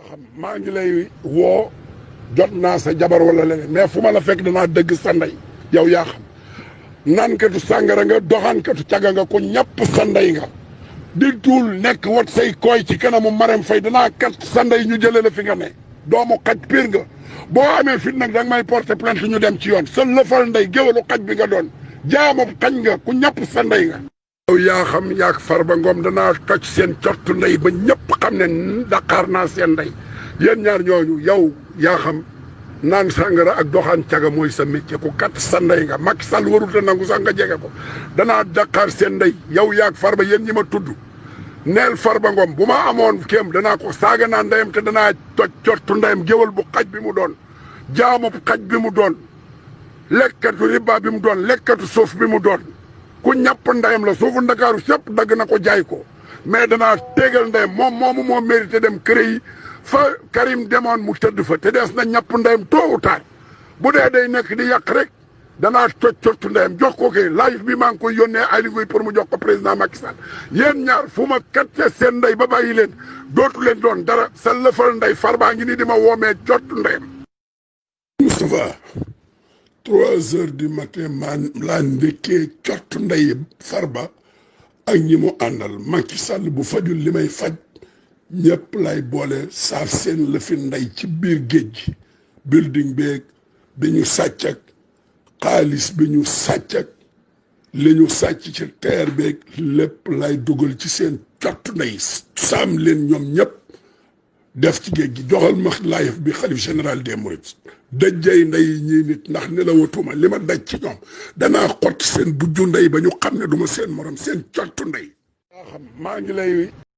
xam maa ngi lay woo jot naa sa jabar wala leneen mais fu ma la fekk danaa dëgg sa ndey yow yaa xam naankatu sàngara nga doxaankatu caga nga ko ñàpp sa ndey nga di tuul nekk wat say koy ci kanamu Marème Faye danaa kat sa ndey ñu jëlee la fi nga ne doomu xaj piir nga boo amee fit nag danga may porter plainte ñu dem ci yoon sa lëfal ndey géwalu xaj bi nga doon jaamu xaj nga ku ñàpp sa ndey nga yow yaa xam yaak Farba Ngom danaa toj seen cottu ndey ba ñëpp xam ne Dakar naa seen ndey yéen ñaar ñooñu yow yaa xam naan sàngara ak doxaan caga mooy sa métier ku kat sa ndey nga Macky Sall warut a nangu sax nga jege ko danaa Dakar seen ndey yow yaak Farba yéen ñi ma tudd neel Farba Ngom bu ma amoon kéem danaa ko saaga naa ndeyam te danaa toj cottu ndeyam géwal bu xaj bi mu doon jaamu xaj bi mu doon lekkatu riba bi mu doon lekkatu suuf bi mu doon ku ñàpp ndeyam la suufu Ndakaaru sëpp dagg na ko jaay ko mais danaa tegal ndeyam moom moomu moo mérité dem kër yi fa Karim demoon mu tëdd fa te dees na ñàpp ndeyam tôt ou tard bu dee day nekk di yàq rek danaa cocc ndeyam jox ko kay live bi maa ngi koy yónnee Aly Ngouille pour mu jox ko président Macky Sall yéen ñaar fu ma katte seen ndey ba bàyyi leen dootu leen doon dara sa lëfal ndey Farba ngi nii di ma woomee cott ndeyam. Moustapha 3 heures du matin maan laa ndekkee cott ndey Farba ak ñi mu àndal Macky Sall bu fajul li may faj ñëpp lay boole saaf seen lëfi ndey ci biir géej gi building beeg bi ñu sàcc ak xaalis bi ñu sàcc ak li ñu sàcc ci terre beeg lépp lay dugal ci seen cott ndey saam leen ñoom ñëpp def ci géej gi joxal ma live bi xalif général des mourides dajjay ndey ñii nit ndax ne la watuma li ma daj ci ñoom danaa xott seen bujju ndey ba ñu xam ne du ma seen morom seen cottu ndey yaa xam maa ngi lay